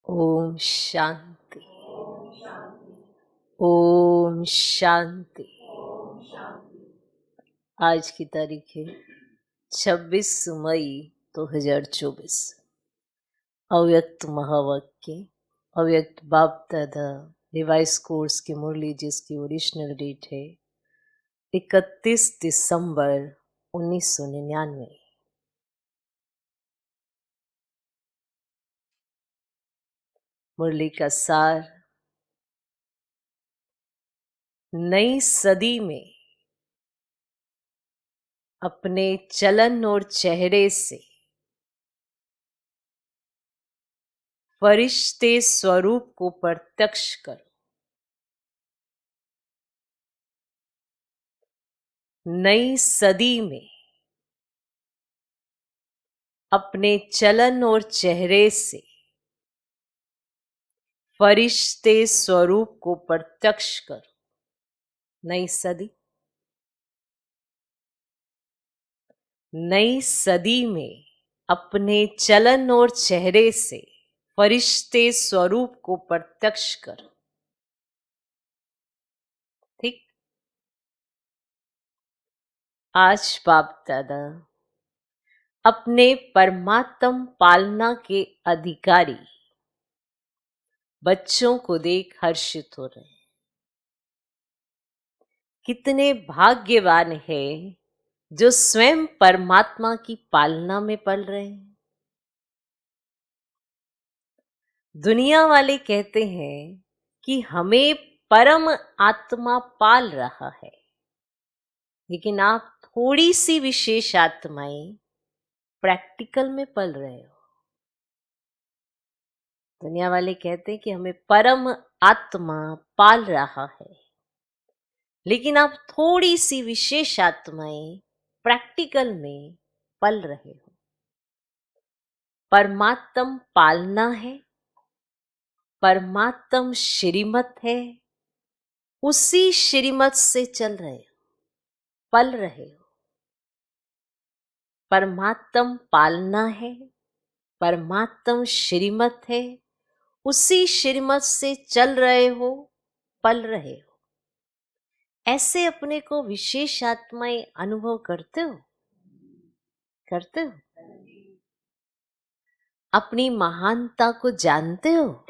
ओम शांति। ओम शांति। आज की तारीख है 26 मई 2024। अव्यक्त महावाक्य, अव्यक्त बाप दादा रिवाइज कोर्स की मुरली, जिसकी ओरिजिनल डेट है 31 दिसंबर 1999। मुरली का सार: नई सदी में अपने चलन और चेहरे से फरिश्ते स्वरूप को प्रत्यक्ष करो। नई सदी में अपने चलन और चेहरे से फरिश्ते स्वरूप को प्रत्यक्ष करो। नई सदी, नई सदी में अपने चलन और चेहरे से फरिश्ते स्वरूप को प्रत्यक्ष करो। ठीक। आज बाप दादा अपने परमात्म पालना के अधिकारी बच्चों को देख हर्षित हो रहे हैं। कितने भाग्यवान हैं जो स्वयं परमात्मा की पालना में पल रहे हैं। दुनिया वाले कहते हैं कि हमें परम आत्मा पाल रहा है, लेकिन आप थोड़ी सी विशेष आत्माएं प्रैक्टिकल में पल रहे हो। दुनिया वाले कहते हैं कि हमें परम आत्मा पाल रहा है, लेकिन आप थोड़ी सी विशेष आत्माएं प्रैक्टिकल में पल रहे हो। परमात्म पालना है, परमात्म श्रीमत है, उसी श्रीमत से चल रहे हो, पल रहे हो। परमात्म पालना है, परमात्म श्रीमत है, उसी श्रीमत से चल रहे हो, पल रहे हो। ऐसे अपने को विशेष आत्माएं अनुभव करते हो? करते हो? अपनी महानता को जानते हो?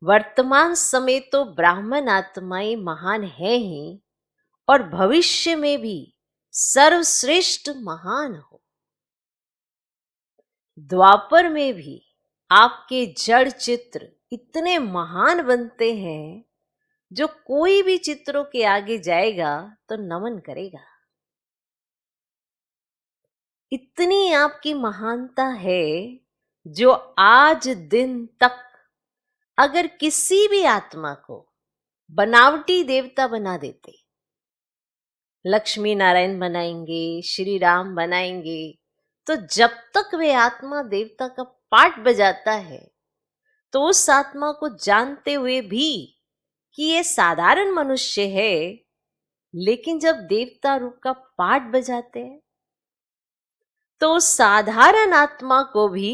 वर्तमान समय तो ब्राह्मण आत्माएं महान है ही, और भविष्य में भी सर्वश्रेष्ठ महान हो। द्वापर में भी आपके जड़ चित्र इतने महान बनते हैं, जो कोई भी चित्रों के आगे जाएगा तो नमन करेगा। इतनी आपकी महानता है, जो आज दिन तक अगर किसी भी आत्मा को बनावटी देवता बना देते, लक्ष्मी नारायण बनाएंगे, श्री राम बनाएंगे, तो जब तक वे आत्मा देवता का पाठ बजाता है, तो उस आत्मा को जानते हुए भी कि ये साधारण मनुष्य है, लेकिन जब देवता रूप का पाठ बजाते हैं, तो उस साधारण आत्मा को भी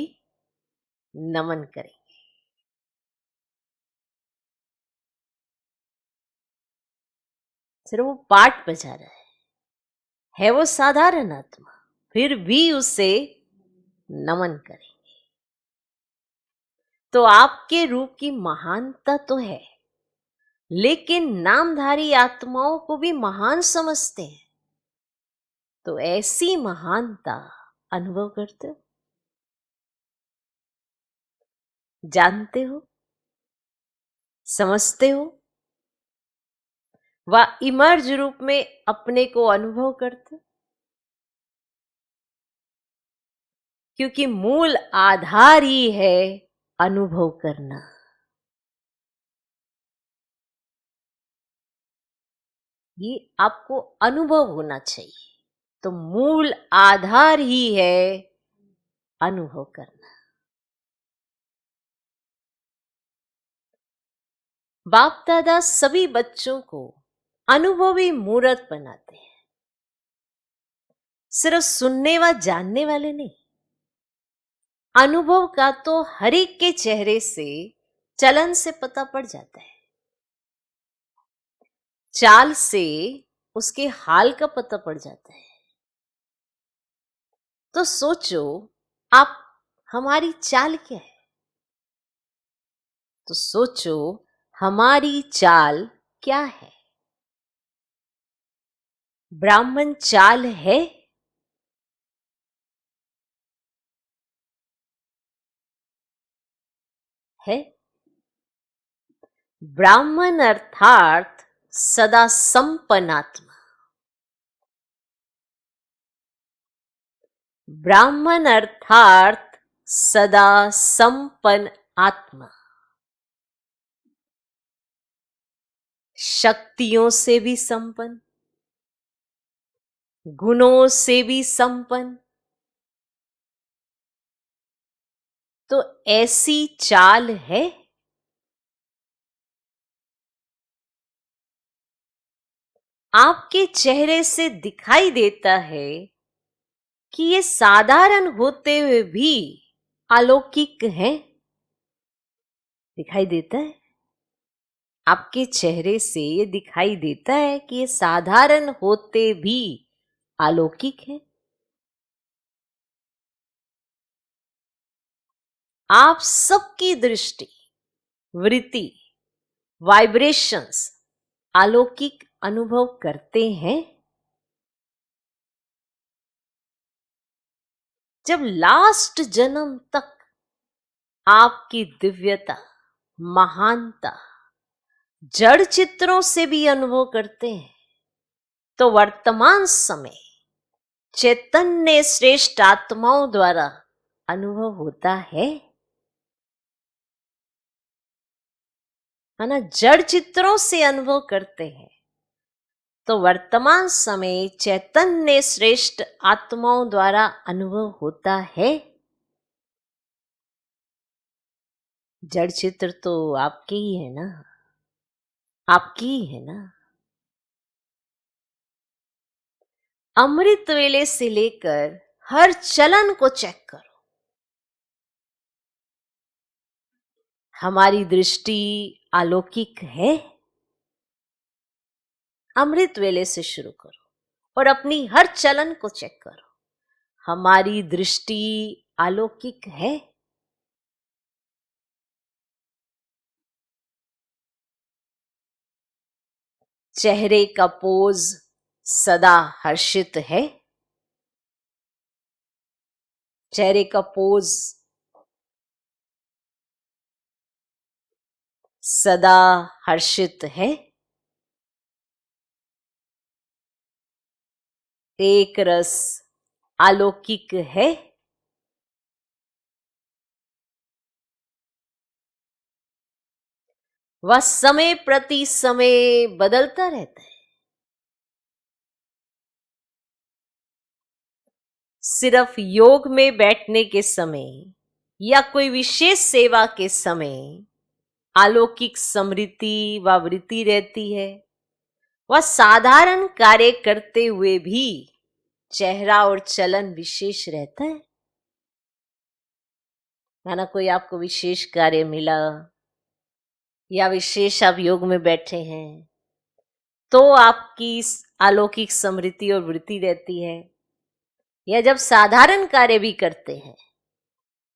नमन करेंगे। सिर्फ वो पाठ बजा रहा है वो साधारण आत्मा, फिर भी उसे नमन करेंगे। तो आपके रूप की महानता तो है, लेकिन नामधारी आत्माओं को भी महान समझते हैं। तो ऐसी महानता अनुभव करते हो, जानते हो, समझते हो, व इमर्ज रूप में अपने को अनुभव करते हो। क्योंकि मूल आधार ही है अनुभव करना। ये आपको अनुभव होना चाहिए। तो मूल आधार ही है अनुभव करना। बाप दादा सभी बच्चों को अनुभवी मूर्त बनाते हैं, सिर्फ सुनने व जानने वाले नहीं। अनुभव का तो हर एक के चेहरे से, चलन से पता पड़ जाता है, चाल से उसके हाल का पता पड़ जाता है। तो सोचो आप, हमारी चाल क्या है? तो सोचो हमारी चाल क्या है? ब्राह्मण चाल है? है। ब्राह्मण अर्थात सदा संपन्न आत्मा। ब्राह्मण अर्थात सदा संपन्न आत्मा, शक्तियों से भी संपन्न, गुणों से भी संपन्न। तो ऐसी चाल है? आपके चेहरे से दिखाई देता है कि ये साधारण होते हुए भी अलौकिक है। दिखाई देता है, आपके चेहरे से ये दिखाई देता है कि ये साधारण होते भी अलौकिक है। आप सबकी दृष्टि, वृत्ति, वाइब्रेशंस अलौकिक अनुभव करते हैं। जब लास्ट जन्म तक आपकी दिव्यता, महानता जड़ चित्रों से भी अनुभव करते हैं, तो वर्तमान समय चैतन्य श्रेष्ठ आत्माओं द्वारा अनुभव होता है ना? जड़ चित्रों से अनुभव करते हैं, तो वर्तमान समय चैतन्य श्रेष्ठ आत्माओं द्वारा अनुभव होता है। जड़ चित्र तो आपके ही है ना, आपकी ही है ना। अमृत वेले से लेकर हर चलन को चेक करो। हमारी दृष्टि अलौकिक है? अमृत वेले से शुरू करो और अपनी हर चलन को चेक करो। हमारी दृष्टि अलौकिक है? चेहरे का पोज सदा हर्षित है? चेहरे का पोज सदा हर्षित है? एक रस अलौकिक है? वह समय प्रति समय बदलता रहता है। सिर्फ योग में बैठने के समय या कोई विशेष सेवा के समय अलौकिक समृद्धि व वृत्ति रहती है। वह साधारण कार्य करते हुए भी चेहरा और चलन विशेष रहता है। माना कोई आपको विशेष कार्य मिला या विशेष आप योग में बैठे हैं, तो आपकी अलौकिक समृद्धि और वृत्ति रहती है। या जब साधारण कार्य भी करते हैं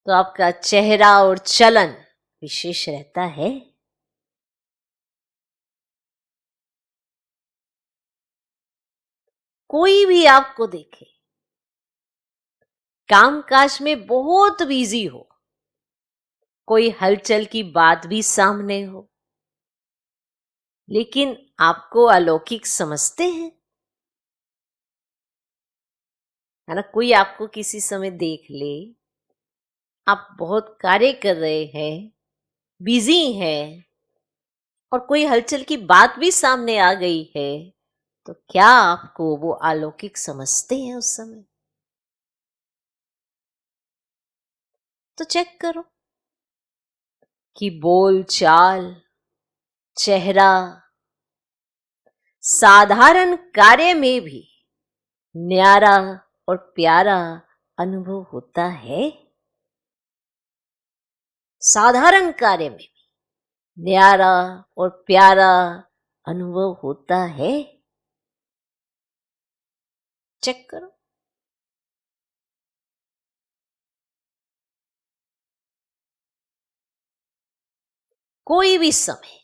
तो आपका चेहरा और चलन विशेष रहता है। कोई भी आपको देखे, कामकाज में बहुत बिजी हो, कोई हलचल की बात भी सामने हो, लेकिन आपको अलौकिक समझते हैं, है ना? कोई आपको किसी समय देख ले, आप बहुत कार्य कर रहे हैं, बिजी हैं, और कोई हलचल की बात भी सामने आ गई है, तो क्या आपको वो अलौकिक समझते हैं उस समय? तो चेक करो कि बोल चाल, चेहरा, साधारण कार्य में भी न्यारा और प्यारा अनुभव होता है। साधारण कार्य में भी न्यारा और प्यारा अनुभव होता है। चेक करो। कोई भी समय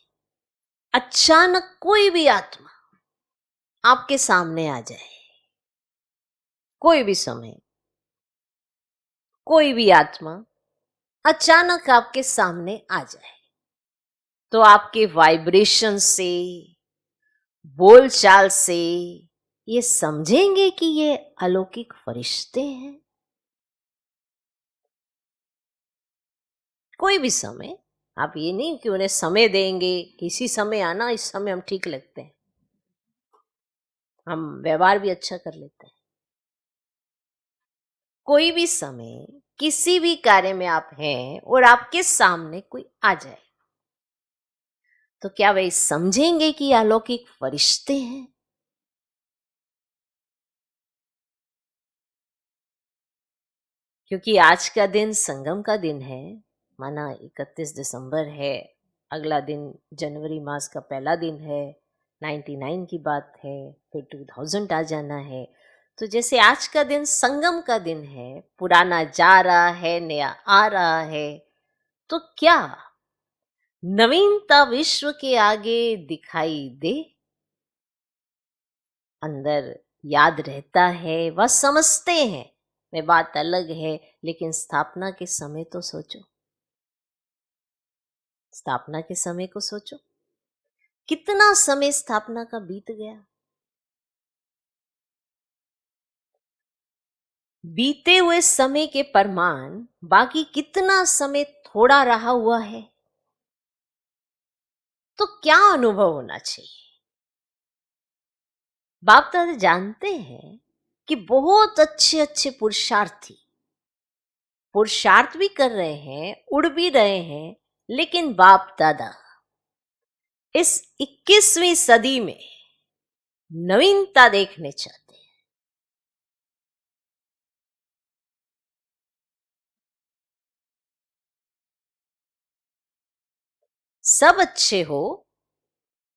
अचानक कोई भी आत्मा आपके सामने आ जाए, कोई भी समय कोई भी आत्मा अचानक आपके सामने आ जाए, तो आपके वाइब्रेशन से, बोलचाल से ये समझेंगे कि ये अलौकिक फरिश्ते हैं। कोई भी समय, आप ये नहीं कि उन्हें समय देंगे, किसी समय आना, इस समय हम ठीक लगते हैं, हम व्यवहार भी अच्छा कर लेते हैं। कोई भी समय किसी भी कार्य में आप हैं और आपके सामने कोई आ जाए, तो क्या वे समझेंगे कि अलौकिक फरिश्ते हैं? क्योंकि आज का दिन संगम का दिन है, माना 31 दिसंबर है, अगला दिन जनवरी मास का पहला दिन है, 99 की बात है, फिर 2000 आ जाना है। तो जैसे आज का दिन संगम का दिन है, पुराना जा रहा है, नया आ रहा है, तो क्या नवीनता विश्व के आगे दिखाई दे? अंदर याद रहता है, वह समझते हैं, वे बात अलग है, लेकिन स्थापना के समय तो सोचो, स्थापना के समय को सोचो, कितना समय स्थापना का बीत गया। बीते हुए समय के प्रमाण बाकी कितना समय थोड़ा रहा हुआ है, तो क्या अनुभव होना चाहिए? बाप दादा जानते हैं कि बहुत अच्छे अच्छे पुरुषार्थी पुरुषार्थ भी कर रहे हैं, उड़ भी रहे हैं, लेकिन बाप दादा इस 21वीं सदी में नवीनता देखने चाहते हैं। सब अच्छे हो,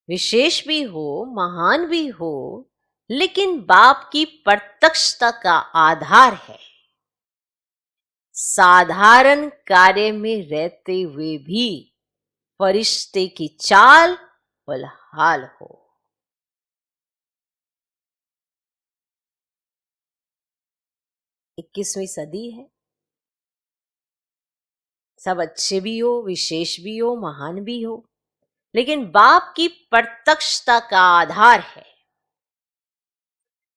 विशेष भी हो, महान भी हो, लेकिन बाप की प्रत्यक्षता का आधार है साधारण कार्य में रहते हुए भी फरिश्ते की चाल और हाल हो। इक्कीसवीं सदी है, सब अच्छे भी हो, विशेष भी हो, महान भी हो, लेकिन बाप की प्रत्यक्षता का आधार है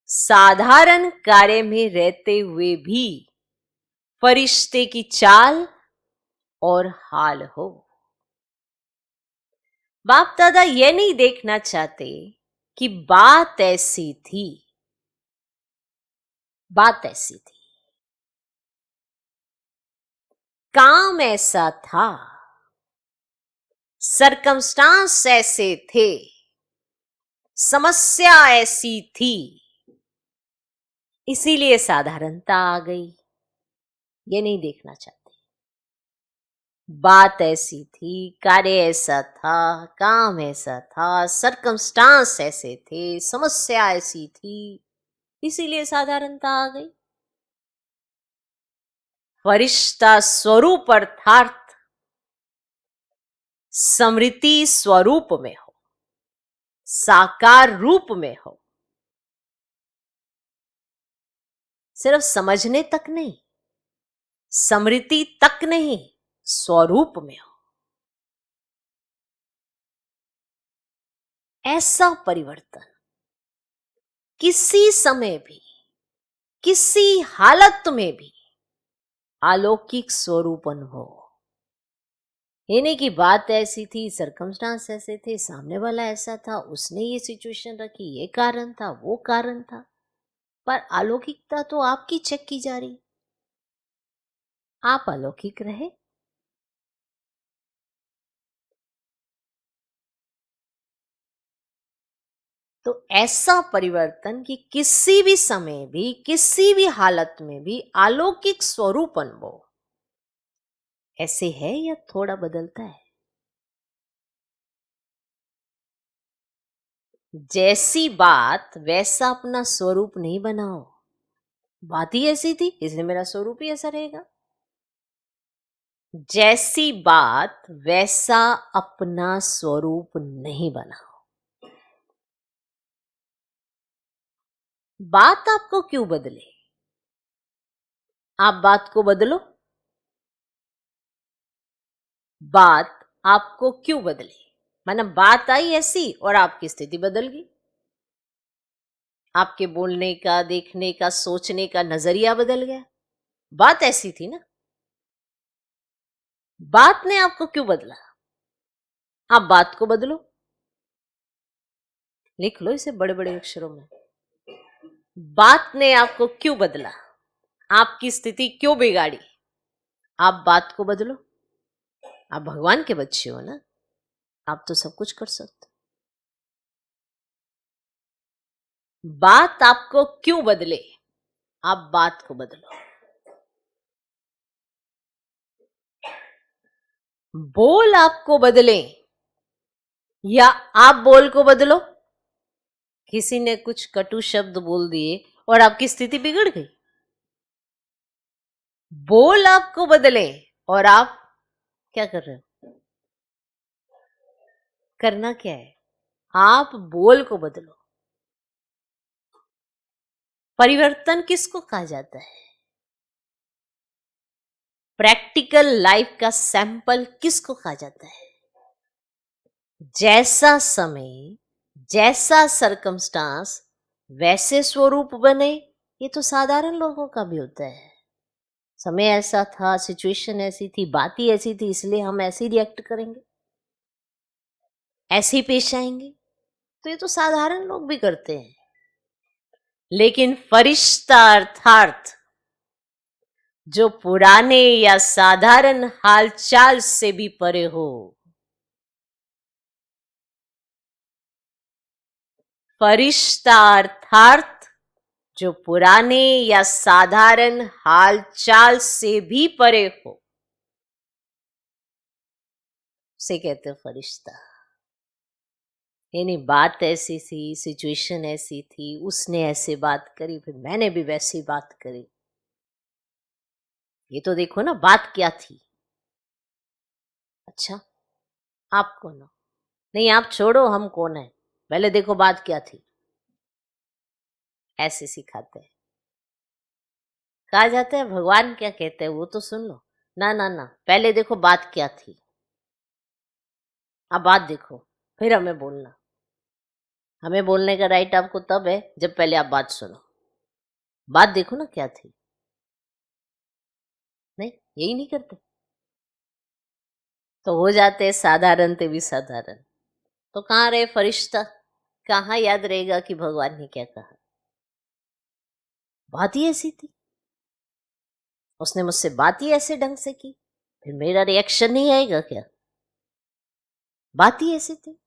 साधारण कार्य में रहते हुए भी फरिश्ते की चाल और हाल हो। बाप दादा ये नहीं देखना चाहते कि बात ऐसी थी, बात ऐसी थी, काम ऐसा था, सरकमस्टांस ऐसे थे, समस्या ऐसी थी, इसीलिए साधारणता आ गई। ये नहीं देखना चाहते। बात ऐसी थी, कार्य ऐसा था, काम ऐसा था, सरकमस्टांस ऐसे थे, समस्या ऐसी थी, इसीलिए साधारणता आ गई। फरिश्ता स्वरूप अर्थात स्मृति स्वरूप में हो, साकार रूप में हो, सिर्फ समझने तक नहीं, स्मृति तक नहीं, स्वरूप में हो। ऐसा परिवर्तन किसी समय भी, किसी हालत में भी अलौकिक स्वरूप अनुभव। ये नहीं कि बात ऐसी थी, सरकमस्टांस ऐसे थे, सामने वाला ऐसा था, उसने ये सिचुएशन रखी, ये कारण था, वो कारण था, पर अलौकिकता तो आपकी चेक की जा रही। आप अलौकिक रहे। तो ऐसा परिवर्तन कि किसी भी समय भी, किसी भी हालत में भी अलौकिक स्वरूप अनुभव, ऐसे है या थोड़ा बदलता है? जैसी बात वैसा अपना स्वरूप नहीं बनाओ। बात ही ऐसी थी इसलिए मेरा स्वरूप ही ऐसा रहेगा। जैसी बात वैसा अपना स्वरूप नहीं बनाओ। बात आपको क्यों बदले? आप बात को बदलो। बात आपको क्यों बदले? माना बात आई ऐसी और आपकी स्थिति बदल गई। आपके बोलने का, देखने का, सोचने का नजरिया बदल गया। बात ऐसी थी ना। बात ने आपको क्यों बदला? आप बात को बदलो। लिख लो इसे बड़े बड़े अक्षरों में। बात ने आपको क्यों बदला? आपकी स्थिति क्यों बिगाड़ी? आप बात को बदलो। आप भगवान के बच्चे हो ना, आप तो सब कुछ कर सकते। बात आपको क्यों बदले? आप बात को बदलो। बोल आपको बदले या आप बोल को बदलो। किसी ने कुछ कटु शब्द बोल दिए और आपकी स्थिति बिगड़ गई। बोल आपको बदले और आप क्या कर रहे हो? करना क्या है? आप बोल को बदलो। परिवर्तन किसको कहा जाता है? प्रैक्टिकल लाइफ का सैंपल किसको कहा जाता है? जैसा समय, जैसा सरकमस्टांस, वैसे स्वरूप बने। ये तो साधारण लोगों का भी होता है। समय ऐसा था, सिचुएशन ऐसी थी, बात ही ऐसी थी, इसलिए हम ऐसे ही रिएक्ट करेंगे, ऐसे ही पेश आएंगे। तो ये तो साधारण लोग भी करते हैं। लेकिन फरिश्ता अर्थात जो पुराने या साधारण हालचाल से भी परे हो, फरिश्ता अर्थात जो पुराने या साधारण हालचाल से भी परे हो, उसे कहते हैं फरिश्ता। यानी बात ऐसी थी, सिचुएशन ऐसी थी, उसने ऐसे बात करी, फिर मैंने भी वैसी बात करी। ये तो देखो ना बात क्या थी। अच्छा, आप कौन हो? नहीं, आप छोड़ो हम कौन है, पहले देखो बात क्या थी। ऐसे सिखाते हैं। कहा जाता है भगवान क्या कहते हैं वो तो सुन लो। ना ना ना, पहले देखो बात क्या थी, अब बात देखो, फिर हमें बोलना। हमें बोलने का राइट आपको तब है जब पहले आप बात सुनो। बात देखो ना क्या थी। नहीं, यही नहीं करते तो हो जाते हैं साधारण ते भी साधारण। तो कहाँ रहे फरिश्ता? कहाँ याद रहेगा कि भगवान ने क्या कहा? बात ही ऐसी थी, उसने मुझसे बात ही ऐसे ढंग से की, फिर मेरा रिएक्शन नहीं आएगा क्या? बात ही ऐसी थी।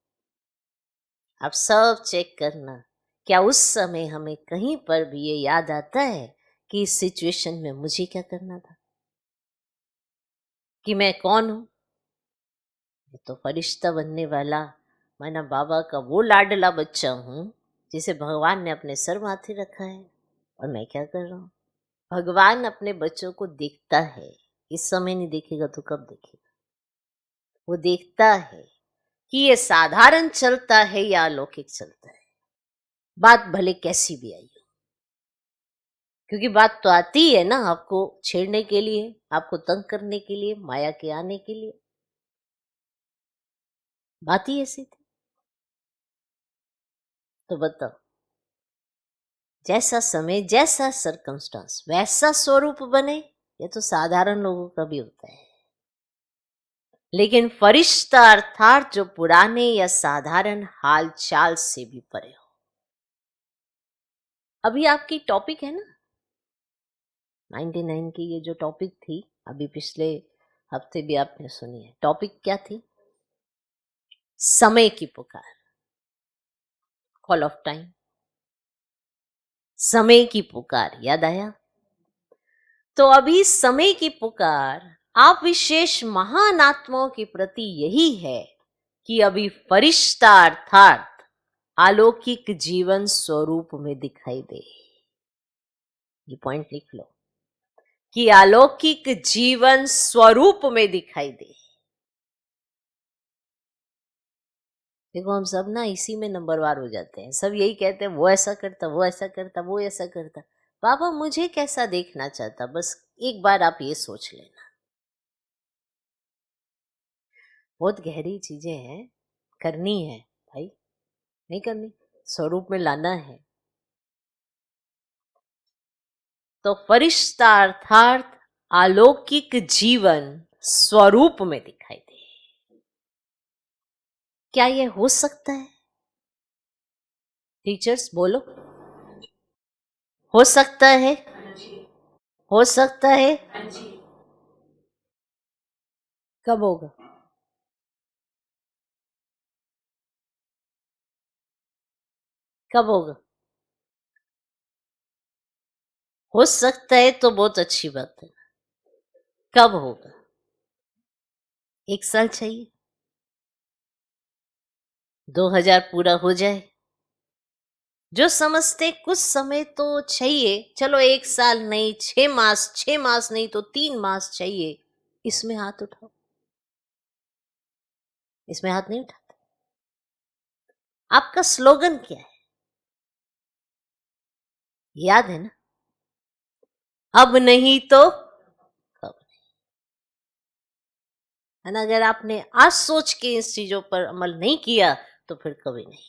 आप सब चेक करना, क्या उस समय हमें कहीं पर भी ये याद आता है कि इस सिचुएशन में मुझे क्या करना था, कि मैं कौन हूं? मैं तो फरिश्ता बनने वाला माना बाबा का वो लाडला बच्चा हूं जिसे भगवान ने अपने सर माथे रखा है। और मैं क्या कर रहा हूं? भगवान अपने बच्चों को देखता है। इस समय नहीं देखेगा तो कब देखेगा? वो देखता है कि ये साधारण चलता है या अलौकिक चलता है। बात भले कैसी भी आई हो, क्योंकि बात तो आती है ना आपको छेड़ने के लिए, आपको तंग करने के लिए, माया के आने के लिए। बात ही ऐसी थी। तो बताओ, जैसा समय, जैसा सरकमस्टांस, वैसा स्वरूप बने। ये तो साधारण लोगों का भी होता है। लेकिन फरिश्ता अर्थात जो पुराने या साधारण हाल चाल से भी परे हो। अभी आपकी टॉपिक है ना 99 की, ये जो टॉपिक थी अभी पिछले हफ्ते भी आपने सुनी है। टॉपिक क्या थी? समय की पुकार, कॉल ऑफ टाइम। समय की पुकार याद आया? तो अभी समय की पुकार आप विशेष महान आत्माओं के प्रति यही है कि अभी फरिश्ता अर्थात अलौकिक जीवन स्वरूप में दिखाई दे। ये पॉइंट लिख लो कि अलौकिक जीवन स्वरूप में दिखाई दे। देखो हम सब ना इसी में नंबरवार हो जाते हैं, सब यही कहते हैं वो ऐसा करता, वो ऐसा करता, वो ऐसा करता। बाबा मुझे कैसा देखना चाहता, बस एक बार आप ये सोच लेना। बहुत गहरी चीजें हैं, करनी है भाई, नहीं करनी, स्वरूप में लाना है। तो फरिश्ता अर्थात अलौकिक जीवन स्वरूप में दिखाई दे। क्या ये हो सकता है? टीचर्स बोलो, हो सकता है? हो सकता है? कब होगा? कब होगा? हो सकता है तो बहुत अच्छी बात है। कब होगा? 1 साल चाहिए? 2000 पूरा हो जाए? जो समझते कुछ समय तो चाहिए, चलो 1 साल नहीं, 6 मास, 6 मास नहीं तो 3 मास चाहिए, इसमें हाथ उठाओ। इसमें हाथ नहीं उठाते। आपका स्लोगन क्या है? याद है ना? अब नहीं तो कब नहीं। है ना? अगर आपने आज सोच के इस चीजों पर अमल नहीं किया तो फिर कभी नहीं।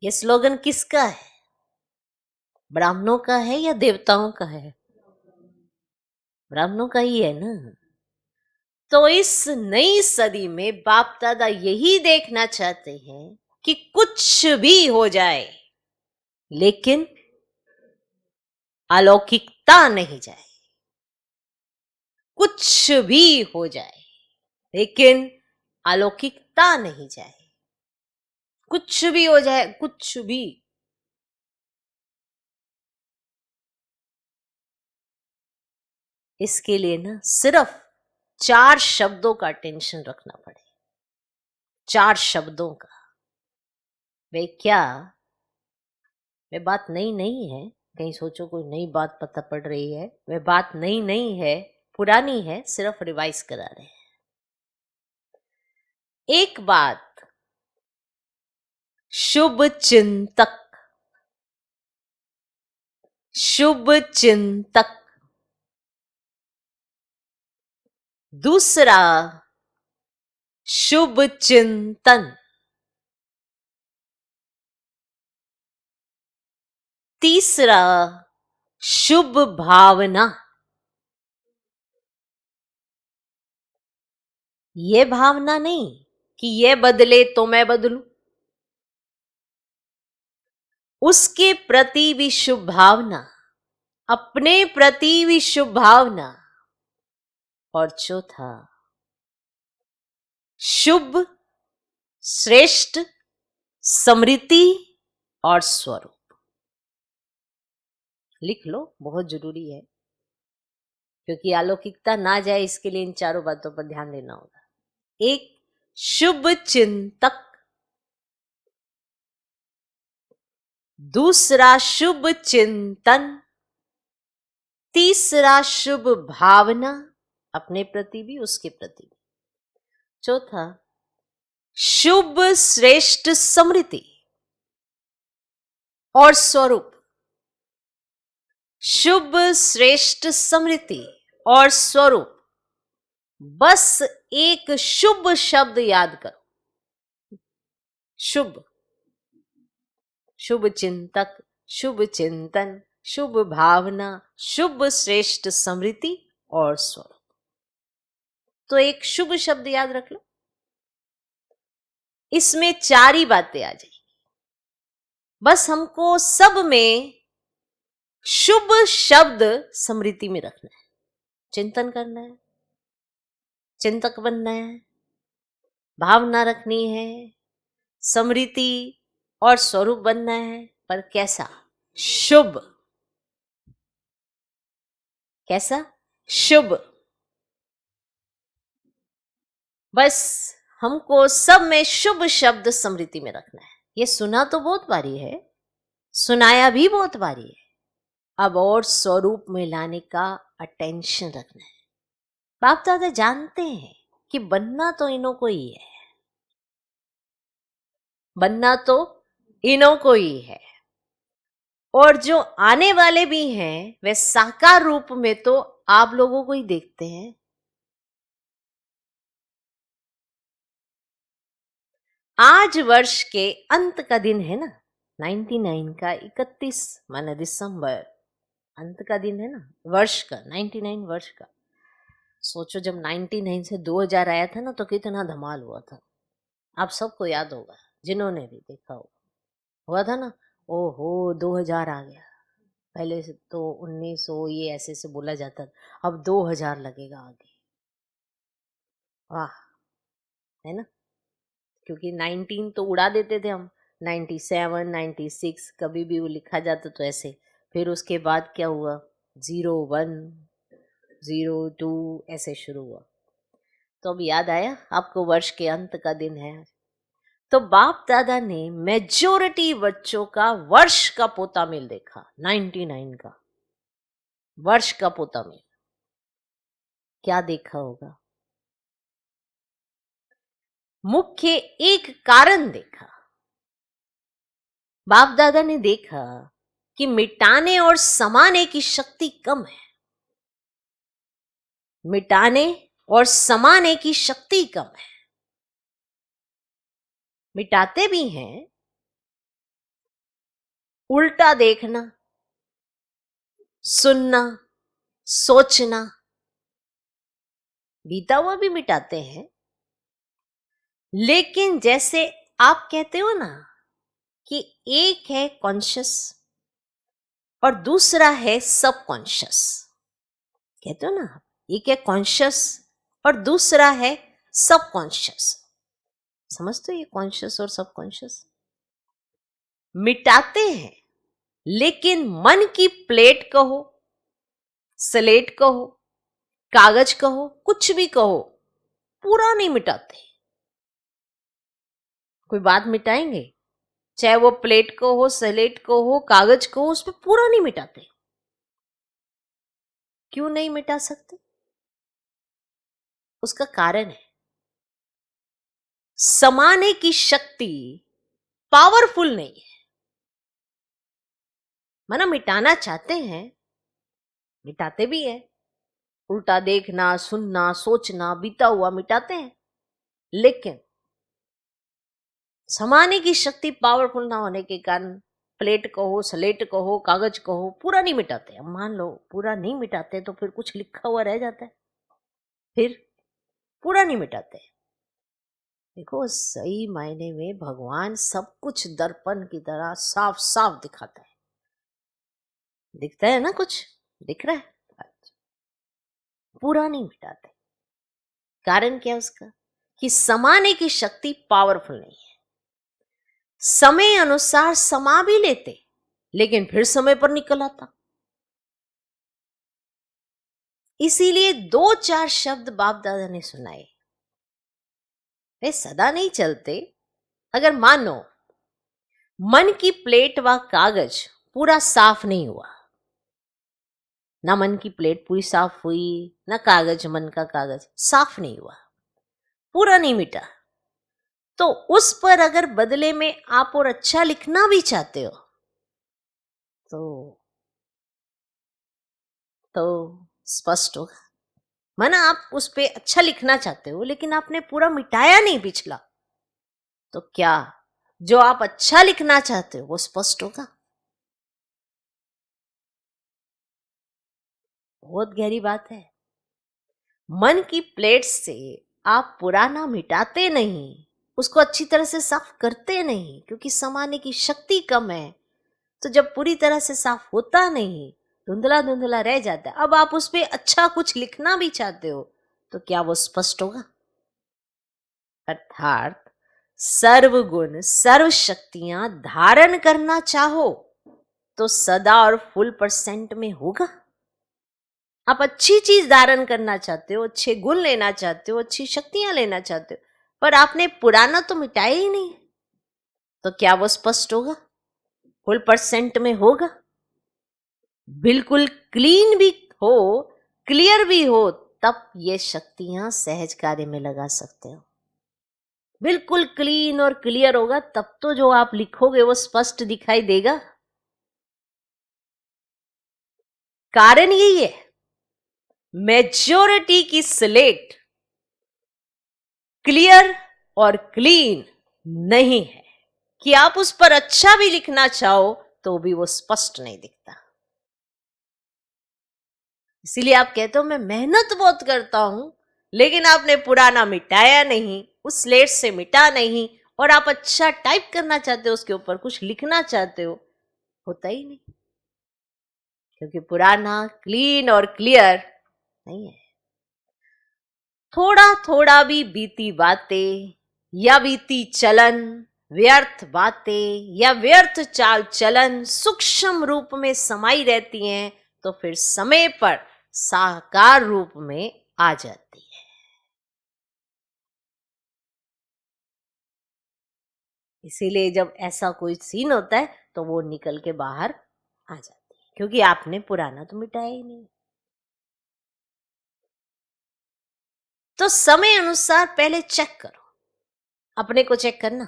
ये स्लोगन किसका है? ब्राह्मणों का है या देवताओं का है? ब्राह्मणों का ही है ना। तो इस नई सदी में बाप दादा यही देखना चाहते हैं कि कुछ भी हो जाए लेकिन अलौकिकता नहीं जाए। कुछ भी हो जाए लेकिन अलौकिकता नहीं जाए। कुछ भी हो जाए, कुछ भी। इसके लिए ना सिर्फ 4 शब्दों का टेंशन रखना पड़े। 4 शब्दों का। वे क्या? वे बात नई नहीं है, कहीं सोचो कोई नई बात पता पड़ रही है। वे बात नई नहीं है, पुरानी है, सिर्फ रिवाइज करा रहे हैं। एक बात, शुभ चिंतक। शुभ चिंतक। दूसरा, शुभ चिंतन। तीसरा, शुभ भावना। ये भावना नहीं कि ये बदले तो मैं बदलूं, उसके प्रति भी शुभ भावना, अपने प्रति भी शुभ भावना। और चौथा, शुभ, श्रेष्ठ, समृद्धि और स्वरूप। लिख लो, बहुत जरूरी है, क्योंकि अलौकिकता ना जाए इसके लिए इन चारों बातों पर ध्यान देना होगा। एक, शुभ चिंतक। दूसरा, शुभ चिंतन। तीसरा, शुभ भावना, अपने प्रति भी उसके प्रति भी। चौथा, शुभ श्रेष्ठ समृद्धि और स्वरूप। शुभ श्रेष्ठ समृद्धि और स्वरूप। बस एक शुभ शब्द याद करो। शुभ। शुभ चिंतक, शुभ चिंतन, शुभ भावना, शुभ श्रेष्ठ समृद्धि और स्वरूप। तो एक शुभ शब्द याद रख लो, इसमें 4 ही बातें आ जाएगी। बस हमको सब में शुभ शब्द समृद्धि में रखना है, चिंतन करना है, चिंतक बनना है, भावना रखनी है, समृद्धि और स्वरूप बनना है। पर कैसा? शुभ। कैसा? शुभ। बस हमको सब में शुभ शब्द स्मृति में रखना है। ये सुना तो बहुत बारी है, सुनाया भी बहुत बारी है, अब और स्वरूप में लाने का अटेंशन रखना है। बाप दादा जानते हैं कि बनना तो इन्हों को ही है, बनना तो इन्हों को ही है, और जो आने वाले भी हैं वे साकार रूप में तो आप लोगों को ही देखते हैं। आज वर्ष के अंत का दिन है ना, 99 का 31 माना दिसंबर, अंत का दिन है ना वर्ष का, 99 वर्ष का। सोचो जब 99 से 2000 आया था ना तो कितना धमाल हुआ था। आप सबको याद होगा, जिन्होंने भी देखा हुआ था ना। ओहो 2000 आ गया, पहले से तो 1900 ये ऐसे से बोला जाता था, अब 2000 लगेगा आगे। वाह, है ना, क्योंकि 19 तो उड़ा देते थे हम, 97 96 कभी भी वो लिखा जाता तो ऐसे। फिर उसके बाद क्या हुआ, 01 02 ऐसे शुरू हुआ। तो अब याद आया आपको, वर्ष के अंत का दिन है। तो बाप दादा ने मेजोरिटी बच्चों का वर्ष का पोता मेल देखा, 99 का वर्ष का पोता मेल। क्या देखा होगा? मुख्य एक कारण देखा। बाप दादा ने देखा कि मिटाने और समाने की शक्ति कम है, मिटाने और समाने की शक्ति कम है। मिटाते भी हैं, उल्टा देखना, सुनना, सोचना, बीता हुआ भी मिटाते हैं। लेकिन जैसे आप कहते हो ना कि एक है कॉन्शियस और दूसरा है सबकॉन्शियस, कहते हो ना, एक है कॉन्शियस और दूसरा है सबकॉन्शियस। समझते हो ये कॉन्शियस और सबकॉन्शियस? मिटाते हैं, लेकिन मन की प्लेट कहो, स्लेट कहो, कागज कहो, कुछ भी कहो, पूरा नहीं मिटाते। कोई बात मिटाएंगे, चाहे वो प्लेट को हो, स्लेट को हो, कागज को हो, उस पर पूरा नहीं मिटाते। क्यों नहीं मिटा सकते? उसका कारण है, समाने की शक्ति पावरफुल नहीं है। माना मिटाना चाहते हैं, मिटाते भी है, उल्टा देखना, सुनना, सोचना, बीता हुआ मिटाते हैं, लेकिन समाने की शक्ति पावरफुल ना होने के कारण प्लेट कहो, स्लेट कहो, कागज कहो, पूरा नहीं मिटाते। अब मान लो पूरा नहीं मिटाते तो फिर कुछ लिखा हुआ रह जाता है, फिर पूरा नहीं मिटाते। देखो सही मायने में भगवान सब कुछ दर्पण की तरह साफ साफ दिखाता है। दिखता है ना, कुछ दिख रहा है, पूरा नहीं मिटाते। कारण क्या उसका? कि समाने की शक्ति पावरफुल नहीं है। समय अनुसार समा भी लेते, लेकिन फिर समय पर निकल आता। इसीलिए 2-4 शब्द बाप दादा ने सुनाए, वे सदा नहीं चलते। अगर मानो मन की प्लेट व कागज पूरा साफ नहीं हुआ, ना मन की प्लेट पूरी साफ हुई, ना कागज, मन का कागज साफ नहीं हुआ, पूरा नहीं मिटा, तो उस पर अगर बदले में आप और अच्छा लिखना भी चाहते हो तो स्पष्ट होगा। माना आप उस पे अच्छा लिखना चाहते हो लेकिन आपने पूरा मिटाया नहीं पिछला, तो क्या जो आप अच्छा लिखना चाहते हो वो स्पष्ट होगा? बहुत गहरी बात है। मन की प्लेट से आप पुराना मिटाते नहीं, उसको अच्छी तरह से साफ करते नहीं, क्योंकि समाने की शक्ति कम है। तो जब पूरी तरह से साफ होता नहीं, धुंधला धुंधला रह जाता है, अब आप उस पर अच्छा कुछ लिखना भी चाहते हो तो क्या वो स्पष्ट होगा? अर्थात सर्वगुण सर्व शक्तियां धारण करना चाहो तो सदा और फुल परसेंट में होगा? आप अच्छी चीज धारण करना चाहते हो, अच्छे गुण लेना चाहते हो, अच्छी शक्तियां लेना चाहते हो, पर आपने पुराना तो मिटाया ही नहीं, तो क्या वो स्पष्ट होगा? फुल परसेंट में होगा? बिल्कुल क्लीन भी हो, क्लियर भी हो, तब ये शक्तियां सहज कार्य में लगा सकते हो। बिल्कुल क्लीन और क्लियर होगा तब तो जो आप लिखोगे वो स्पष्ट दिखाई देगा। कारण यही है, मेजॉरिटी की स्लेट क्लियर और क्लीन नहीं है कि आप उस पर अच्छा भी लिखना चाहो तो भी वो स्पष्ट नहीं दिखता। इसीलिए आप कहते हो मैं मेहनत बहुत करता हूं, लेकिन आपने पुराना मिटाया नहीं, उस स्लेट से मिटा नहीं, और आप अच्छा टाइप करना चाहते हो, उसके ऊपर कुछ लिखना चाहते हो, होता ही नहीं, क्योंकि पुराना क्लीन और क्लियर नहीं है। थोड़ा थोड़ा भी बीती बातें या बीती चलन, व्यर्थ बातें या व्यर्थ चाल चलन सूक्ष्म रूप में समाई रहती हैं, तो फिर समय पर साकार रूप में आ जाती है। इसीलिए जब ऐसा कोई सीन होता है तो वो निकल के बाहर आ जाती है, क्योंकि आपने पुराना तो मिटाया ही नहीं। तो समय अनुसार पहले चेक करो, अपने को चेक करना।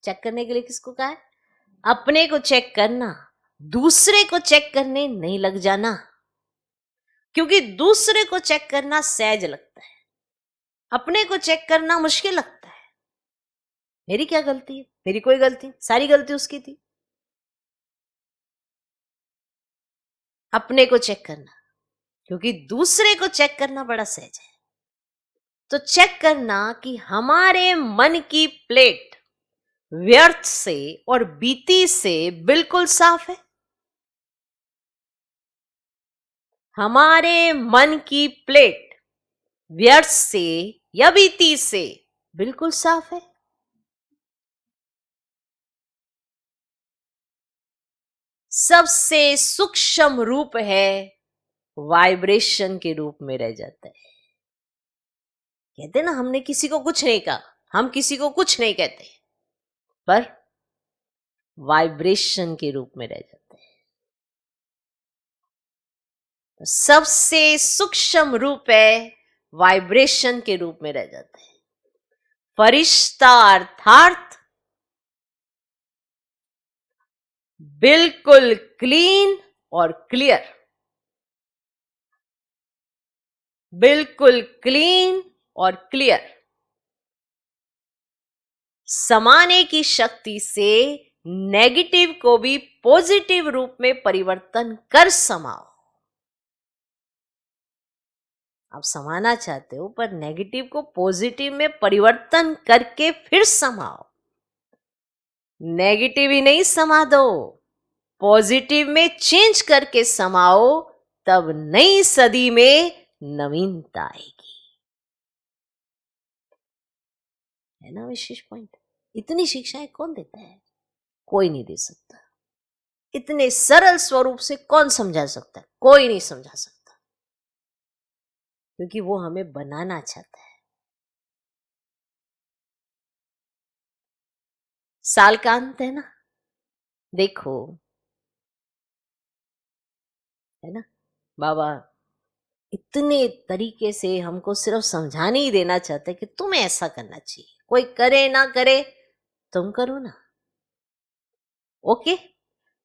चेक करने के लिए किसको कहा है? अपने को चेक करना, दूसरे को चेक करने नहीं लग जाना, क्योंकि दूसरे को चेक करना सहज लगता है, अपने को चेक करना मुश्किल लगता है। मेरी क्या गलती है? मेरी कोई गलती, सारी गलती उसकी थी। अपने को चेक करना, क्योंकि दूसरे को चेक करना बड़ा सहज है। तो चेक करना कि हमारे मन की प्लेट व्यर्थ से और बीती से बिल्कुल साफ है। हमारे मन की प्लेट व्यर्थ से या बीती से बिल्कुल साफ है। सबसे सूक्ष्म रूप है, वाइब्रेशन के रूप में रह जाता है। कहते ना, हमने किसी को कुछ नहीं कहा, हम किसी को कुछ नहीं कहते, पर वाइब्रेशन के रूप में रह जाते हैं। तो सबसे सूक्ष्म रूप है, वाइब्रेशन के रूप में रह जाते हैं। फरिश्ता अर्थात बिल्कुल क्लीन और क्लियर, बिल्कुल क्लीन और क्लियर, समाने की शक्ति से नेगेटिव को भी पॉजिटिव रूप में परिवर्तन कर समाओ। आप समाना चाहते हो, पर नेगेटिव को पॉजिटिव में परिवर्तन करके फिर समाओ। नेगेटिव ही नहीं समा दो, पॉजिटिव में चेंज करके समाओ, तब नई सदी में नवीनता आएगी। है ना विशेष पॉइंट? इतनी शिक्षाएं कौन देता है? कोई नहीं दे सकता। इतने सरल स्वरूप से कौन समझा सकता है? कोई नहीं समझा सकता, क्योंकि वो हमें बनाना चाहता है। साल का अंत है ना, देखो, है ना, बाबा इतने तरीके से हमको सिर्फ समझाने ही देना चाहते कि तुम्हें ऐसा करना चाहिए, कोई करे ना करे तुम करो ना। ओके,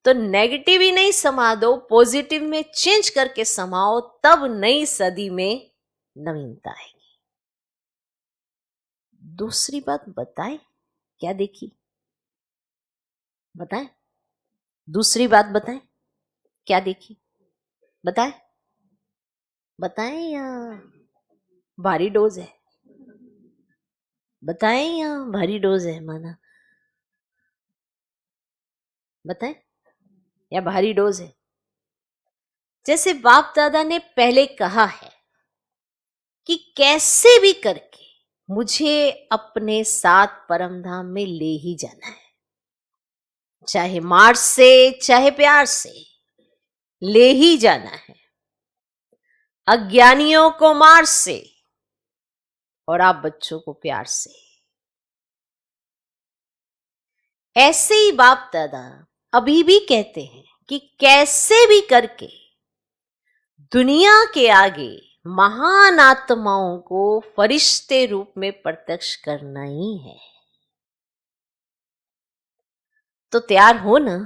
तो नेगेटिव ही नहीं समा दो, पॉजिटिव में चेंज करके समाओ, तब नई सदी में नवीनता आएगी। दूसरी बात बताएं, क्या देखी? बताएं, दूसरी बात बताएं, क्या देखी? बताएं, बताएं या भारी डोज है? बताएं या भारी डोज है माना? बताएं या भारी डोज है? जैसे बाप दादा ने पहले कहा है कि कैसे भी करके मुझे अपने साथ परमधाम में ले ही जाना है, चाहे मार से चाहे प्यार से ले ही जाना है। अज्ञानियों को मार से और आप बच्चों को प्यार से। ऐसे ही बाप दादा अभी भी कहते हैं कि कैसे भी करके दुनिया के आगे महान आत्माओं को फरिश्ते रूप में प्रत्यक्ष करना ही है। तो तैयार हो ना,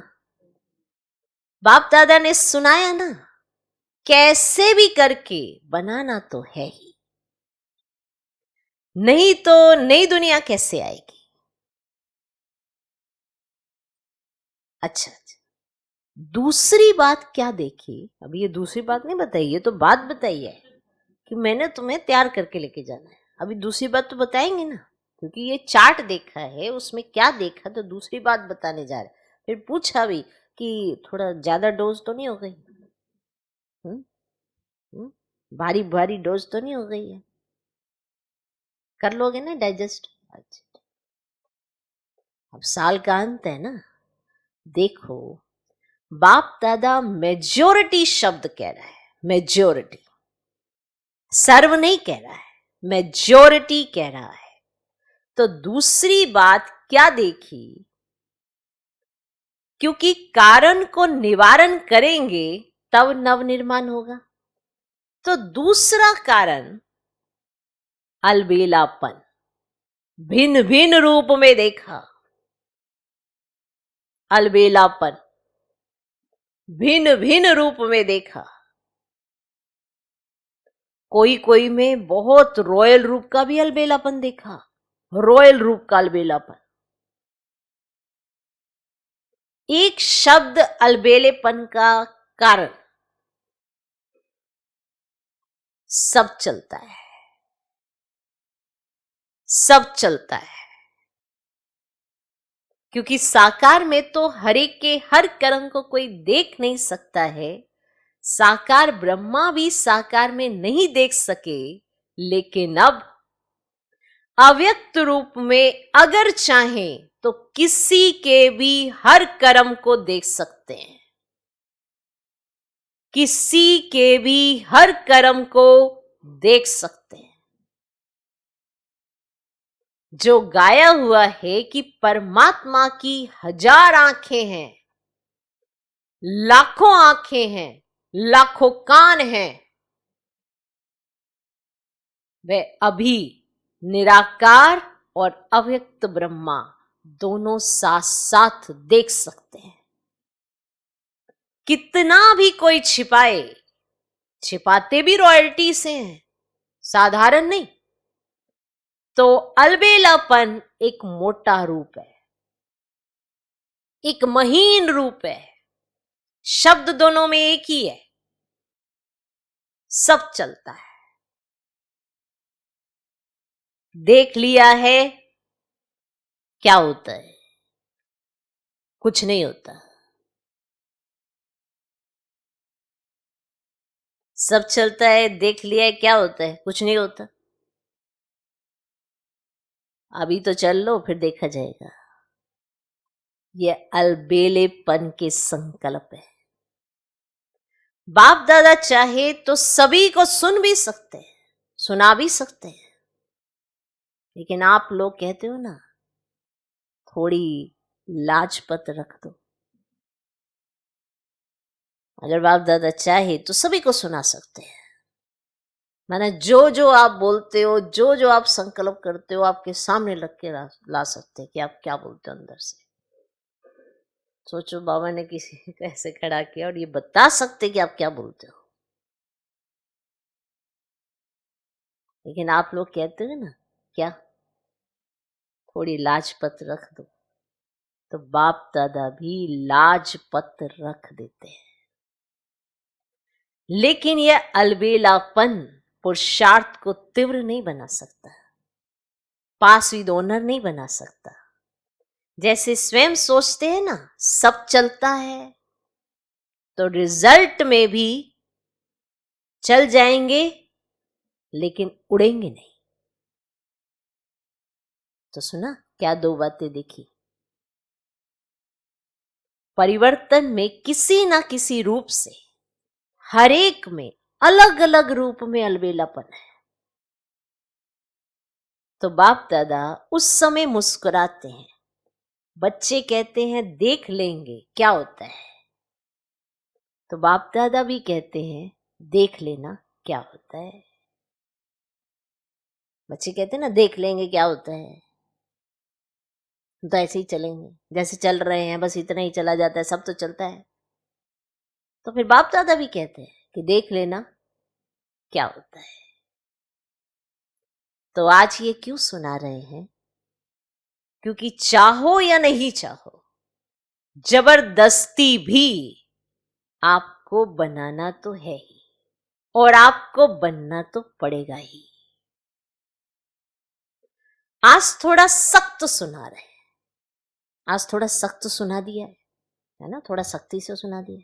बाप दादा ने सुनाया ना, कैसे भी करके बनाना तो है ही, नहीं तो नई दुनिया कैसे आएगी। अच्छा, दूसरी बात क्या देखी, अभी ये दूसरी बात नहीं बताई, ये तो बात बताई है कि मैंने तुम्हें तैयार करके लेके जाना है। अभी दूसरी बात तो बताएंगे ना, क्योंकि ये चार्ट देखा है, उसमें क्या देखा तो दूसरी बात बताने जा रहे। फिर पूछा भी कि थोड़ा ज्यादा डोज तो नहीं हो गई, भारी भारी डोज तो नहीं हो गई है, कर लोगे ना डाइजेस्ट। अच्छा, अब साल का अंत है ना, देखो बाप दादा मेजोरिटी शब्द कह रहा है, मेजोरिटी, सर्व नहीं कह रहा है, मेजोरिटी कह रहा है। तो दूसरी बात क्या देखी, क्योंकि कारण को निवारण करेंगे तब नवनिर्माण होगा। तो दूसरा कारण अलबेलापन, भिन्न भिन्न रूप में देखा, अलबेलापन भिन्न भिन्न रूप में देखा। कोई कोई में बहुत रॉयल रूप का भी अलबेलापन देखा, रॉयल रूप का अलबेलापन। एक शब्द अलबेलेपन का कारण सब चलता है, सब चलता है, क्योंकि साकार में तो हर एक के हर कर्म को कोई देख नहीं सकता है। साकार ब्रह्मा भी साकार में नहीं देख सके, लेकिन अब अव्यक्त रूप में अगर चाहें तो किसी के भी हर कर्म को देख सकते हैं, किसी के भी हर कर्म को देख सकते हैं। जो गाया हुआ है कि परमात्मा की 1000 आंखें हैं, लाखों आंखें हैं, लाखों कान हैं, वे अभी निराकार और अव्यक्त ब्रह्मा दोनों साथ साथ देख सकते हैं। कितना भी कोई छिपाए, छिपाते भी रॉयल्टी से हैं, साधारण नहीं। तो अलबेलापन एक मोटा रूप है, एक महीन रूप है, शब्द दोनों में एक ही है, सब चलता है। देख लिया है क्या होता है, कुछ नहीं होता, सब चलता है। देख लिया है क्या होता है, कुछ नहीं होता। अभी तो चल लो, फिर देखा जाएगा। ये अलबेलेपन के संकल्प है। बाप दादा चाहे तो सभी को सुन भी सकते हैं, सुना भी सकते हैं, लेकिन आप लोग कहते हो ना, थोड़ी लाजपत रख दो। अगर बाप दादा चाहे तो सभी को सुना सकते हैं। माने जो जो आप बोलते हो, जो जो आप संकल्प करते हो, आपके सामने रख के ला सकते हैं कि आप क्या बोलते हो अंदर से। सोचो बाबा ने किसी को ऐसे खड़ा किया और ये बता सकते कि आप क्या बोलते हो, लेकिन आप लोग कहते हो ना क्या, थोड़ी लाजपत रख दो। तो बाप दादा भी लाजपत रख देते हैं, लेकिन यह अलबेलापन पुरुषार्थ को तीव्र नहीं बना सकता, पास विद ऑनर नहीं बना सकता। जैसे स्वयं सोचते हैं ना सब चलता है, तो रिजल्ट में भी चल जाएंगे लेकिन उड़ेंगे नहीं। तो सुना क्या दो बातें देखी, परिवर्तन में किसी ना किसी रूप से हर एक में अलग अलग रूप में अलबेलापन है। तो बाप दादा उस समय मुस्कुराते हैं। बच्चे कहते हैं देख लेंगे क्या होता है, तो बाप दादा भी कहते हैं देख लेना क्या होता है। बच्चे कहते हैं ना देख लेंगे क्या होता है, तो ऐसे ही चलेंगे जैसे चल रहे हैं, बस इतना ही चला जाता है, सब तो चलता है। तो फिर बाप दादा भी कहते हैं कि देख लेना क्या होता है। तो आज ये क्यों सुना रहे हैं? क्योंकि चाहो या नहीं चाहो, जबरदस्ती भी आपको बनाना तो है ही, और आपको बनना तो पड़ेगा ही। आज थोड़ा सख्त सुना रहे हैं, आज थोड़ा सख्त सुना दिया है ना, थोड़ा सख्ती से सुना दिया,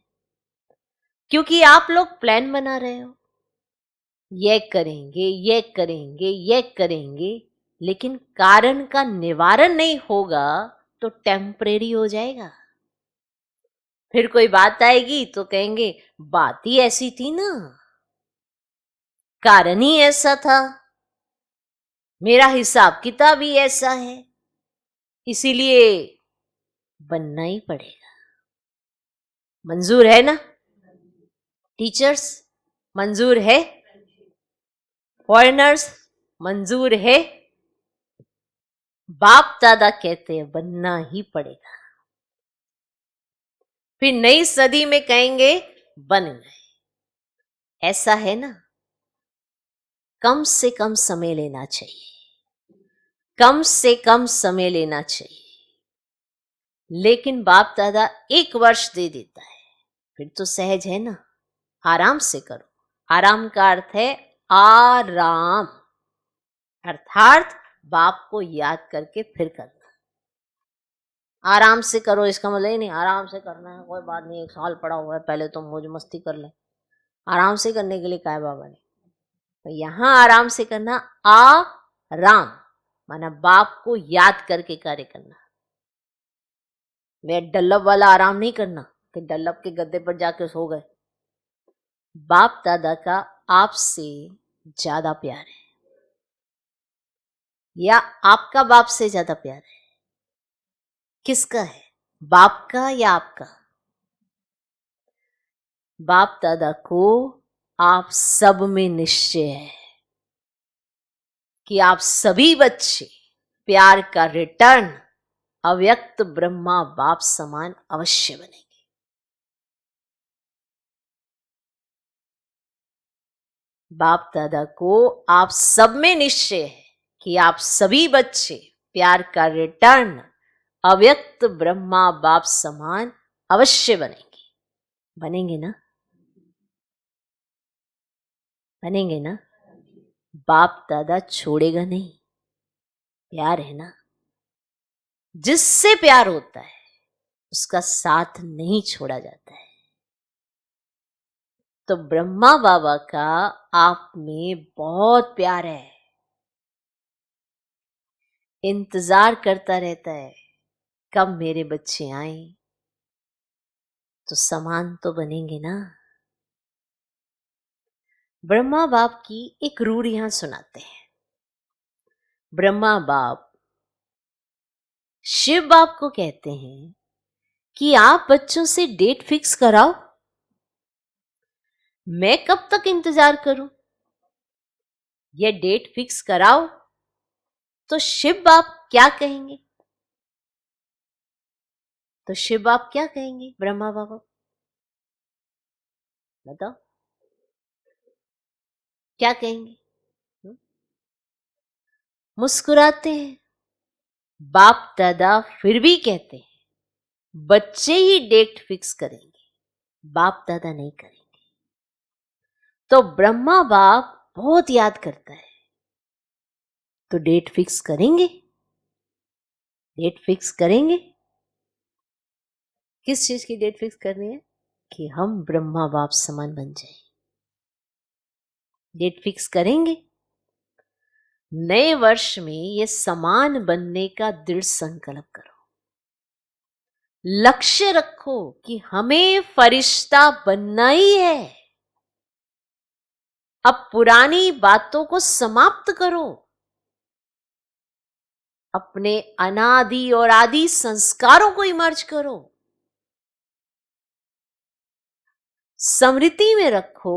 क्योंकि आप लोग प्लान बना रहे हो, ये करेंगे ये करेंगे ये करेंगे, लेकिन कारण का निवारण नहीं होगा तो टेम्परेरी हो जाएगा। फिर कोई बात आएगी तो कहेंगे बात ही ऐसी थी ना, कारण ही ऐसा था, मेरा हिसाब किताब ही ऐसा है, इसीलिए बनना ही पड़ेगा। मंजूर है ना टीचर्स? मंजूर है? फॉरेनर्स मंजूर है? बाप दादा कहते हैं बनना ही पड़ेगा। फिर नई सदी में कहेंगे बन गए। ऐसा है ना, कम से कम समय लेना चाहिए, कम से कम समय लेना चाहिए। लेकिन बाप दादा 1 वर्ष दे देता है, फिर तो सहज है ना, आराम से करो। आराम का अर्थ है आराम, अर्थात बाप को याद करके फिर करना। आराम से करो इसका मतलब ये नहीं आराम से करना है, कोई बात नहीं 1 साल पड़ा हुआ है, पहले तो मौज मस्ती कर ले। आराम से करने के लिए क्या है बाबा ने, तो यहां आराम से करना, आराम माना बाप को याद करके कार्य करना। वे डल्लब वाला आराम नहीं करना कि डल्लब के गद्दे पर जाके सो गए। बाप दादा का आपसे ज्यादा प्यार है, या आपका बाप से ज्यादा प्यार है? किसका है, बाप का या आपका? बाप दादा को आप सब में निश्चय है कि आप सभी बच्चे प्यार का रिटर्न अव्यक्त ब्रह्मा बाप समान अवश्य बनेंगे। बाप दादा को आप सब में निश्चय है कि आप सभी बच्चे प्यार का रिटर्न अव्यक्त ब्रह्मा बाप समान अवश्य बनेंगे। बनेंगे ना? बनेंगे ना? बाप दादा छोड़ेगा नहीं, प्यार है ना, जिससे प्यार होता है उसका साथ नहीं छोड़ा जाता है। तो ब्रह्मा बाबा का आप में बहुत प्यार है, इंतजार करता रहता है कब मेरे बच्चे आए तो समान तो बनेंगे ना। ब्रह्मा बाप की एक रूढ़ यहां सुनाते हैं। ब्रह्मा बाप शिव बाप को कहते हैं कि आप बच्चों से डेट फिक्स कराओ, मैं कब तक इंतजार करूं, यह डेट फिक्स कराओ। तो शिव बाप क्या कहेंगे? तो शिव बाप क्या कहेंगे ब्रह्मा बाबा, बताओ क्या कहेंगे? मुस्कुराते हैं। बाप दादा फिर भी कहते हैं बच्चे ही डेट फिक्स करेंगे, बाप दादा नहीं करेंगे। तो ब्रह्मा बाप बहुत याद करता है, तो डेट फिक्स करेंगे, डेट फिक्स करेंगे। किस चीज की डेट फिक्स करनी है? कि हम ब्रह्मा बाप समान बन जाए। डेट फिक्स करेंगे। नए वर्ष में ये समान बनने का दृढ़ संकल्प करो, लक्ष्य रखो कि हमें फरिश्ता बनना ही है। अब पुरानी बातों को समाप्त करो, अपने अनादि और आदि संस्कारों को इमर्ज करो, स्मृति में रखो,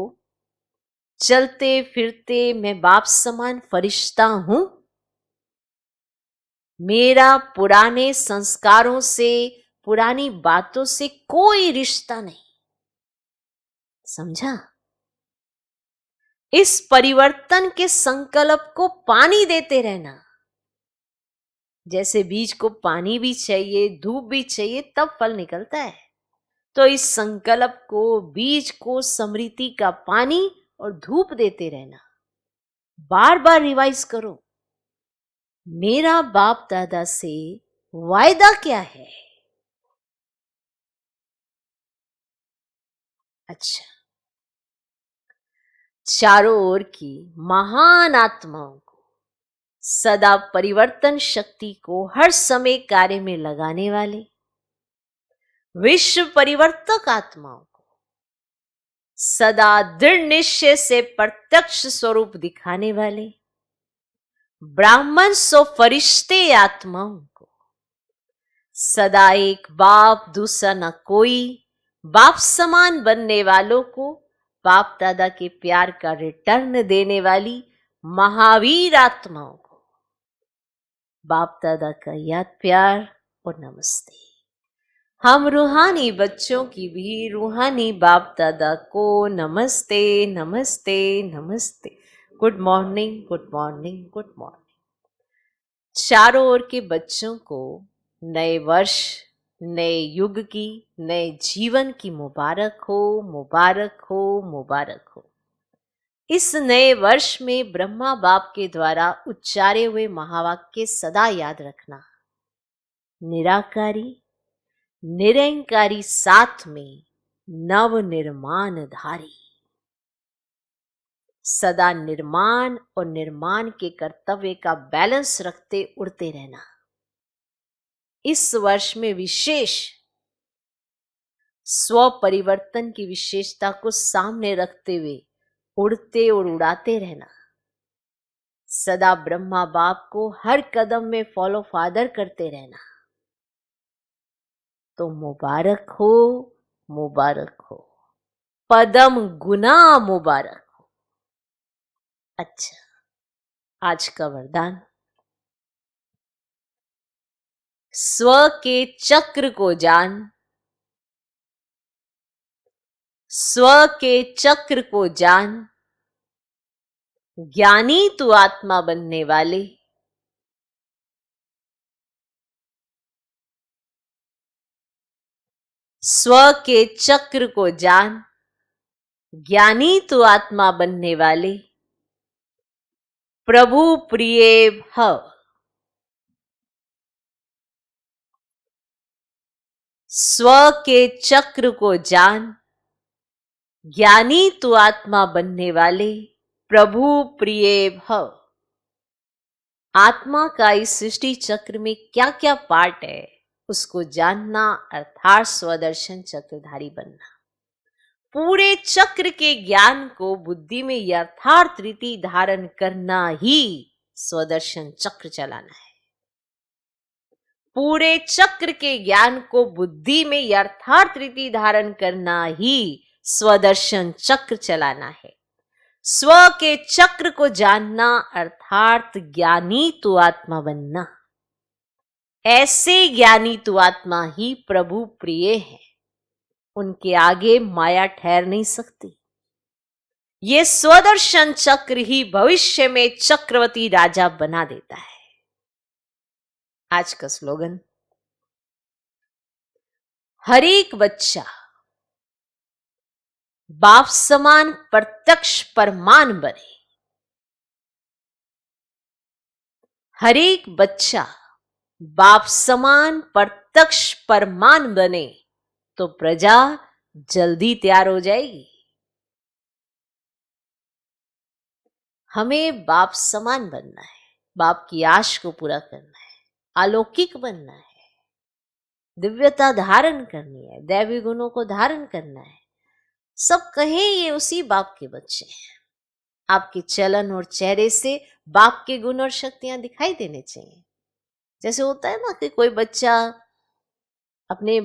चलते फिरते मैं बाप समान फरिश्ता हूं। मेरा पुराने संस्कारों से, पुरानी बातों से कोई रिश्ता नहीं। समझा? इस परिवर्तन के संकल्प को पानी देते रहना। जैसे बीज को पानी भी चाहिए, धूप भी चाहिए, तब फल निकलता है। तो इस संकल्प को, बीज को स्मृति का पानी और धूप देते रहना। बार बार रिवाइज करो, मेरा बाप दादा से वायदा क्या है। अच्छा, चारों ओर की महान आत्माओं को, सदा परिवर्तन शक्ति को हर समय कार्य में लगाने वाले विश्व परिवर्तक आत्माओं को, सदा दृढ़ निश्चय से प्रत्यक्ष स्वरूप दिखाने वाले ब्राह्मण सो फरिश्ते आत्माओं को, सदा एक बाप दूसरा न कोई, बाप समान बनने वालों को बाप दादा के प्यार का रिटर्न देने वाली महावीर आत्माओं को बाप दादा का याद, प्यार और नमस्ते। हम रूहानी बच्चों की भी रूहानी बाप दादा को नमस्ते नमस्ते नमस्ते। Good morning, good morning, good morning. चारों ओर के बच्चों को नए वर्ष, नए युग की, नए जीवन की मुबारक हो, मुबारक हो, मुबारक हो। इस नए वर्ष में ब्रह्मा बाप के द्वारा उच्चारे हुए महावाक्य सदा याद रखना। निराकारी, निरंकारी, साथ में नव निर्माण धारी। सदा निर्माण और निर्माण के कर्तव्य का बैलेंस रखते उड़ते रहना। इस वर्ष में विशेष स्व परिवर्तन की विशेषता को सामने रखते हुए उड़ते और उड़ाते रहना। सदा ब्रह्मा बाप को हर कदम में फॉलो फादर करते रहना। तो मुबारक हो, मुबारक हो, पदम गुना मुबारक हो। अच्छा, आज का वरदान, स्व के चक्र को जान, स्व के चक्र को जान, ज्ञानी तू आत्मा बनने वाले। स्व के चक्र को जान, ज्ञानी तू आत्मा बनने वाले, प्रभु प्रिय भव। स्व के चक्र को जान, ज्ञानी तू आत्मा बनने वाले, प्रभु प्रिय भव। आत्मा का इस सृष्टि चक्र में क्या क्या पार्ट है, उसको जानना अर्थात स्वदर्शन चक्रधारी बनना। पूरे चक्र के ज्ञान को बुद्धि में यथार्थ रीति धारण करना ही स्वदर्शन चक्र चलाना है। पूरे चक्र के ज्ञान को बुद्धि में यथार्थ रीति धारण करना ही स्वदर्शन चक्र चलाना है। स्व के चक्र को जानना अर्थात ज्ञानी तू आत्मा बनना। ऐसे ज्ञानी तू आत्मा ही प्रभु प्रिय है। उनके आगे माया ठहर नहीं सकती। ये स्वदर्शन चक्र ही भविष्य में चक्रवर्ती राजा बना देता है। आज का स्लोगन, हर एक बच्चा बाप समान प्रत्यक्ष परमान बने। हर एक बच्चा बाप समान प्रत्यक्ष परमान बने तो प्रजा जल्दी तैयार हो जाएगी। हमें बाप समान बनना है, बाप की आश को पूरा करना है, अलौकिक बनना है, दिव्यता धारण करनी है, दैवी गुणों को धारण करना है। सब कहें ये उसी बाप के बच्चे हैं। आपके चलन और चेहरे से बाप के गुण और शक्तियां दिखाई देने चाहिए। जैसे होता है ना कि कोई बच्चा अपने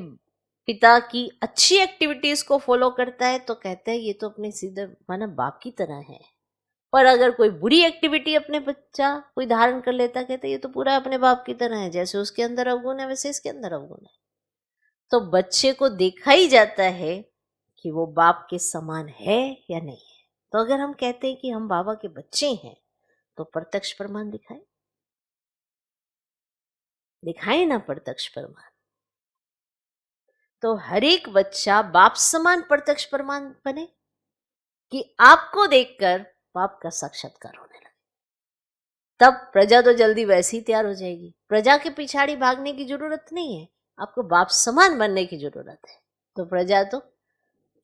पिता की अच्छी एक्टिविटीज को फॉलो करता है तो कहते हैं ये तो अपने सीधे माना बाप की तरह है। पर अगर कोई बुरी एक्टिविटी अपने बच्चा कोई धारण कर लेता, कहते ये तो पूरा अपने बाप की तरह है, जैसे उसके अंदर अवगुण है वैसे इसके अंदर अवगुण है। तो बच्चे को देखा ही जाता है कि वो बाप के समान है या नहीं है। तो अगर हम कहते हैं कि हम बाबा के बच्चे हैं तो प्रत्यक्ष प्रमाण दिखाए, दिखाए ना प्रत्यक्ष प्रमाण। तो हर एक बच्चा बाप समान प्रत्यक्ष प्रमाण बने कि आपको देखकर बाप का साक्षात्कार होने लगे। तब प्रजा तो जल्दी वैसे ही तैयार हो जाएगी। प्रजा के पिछाड़ी भागने की जरूरत नहीं है, आपको बाप समान बनने की जरूरत है, तो प्रजा तो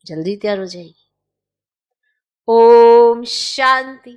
जल्दी तैयार हो जाएगी। ओम शांति।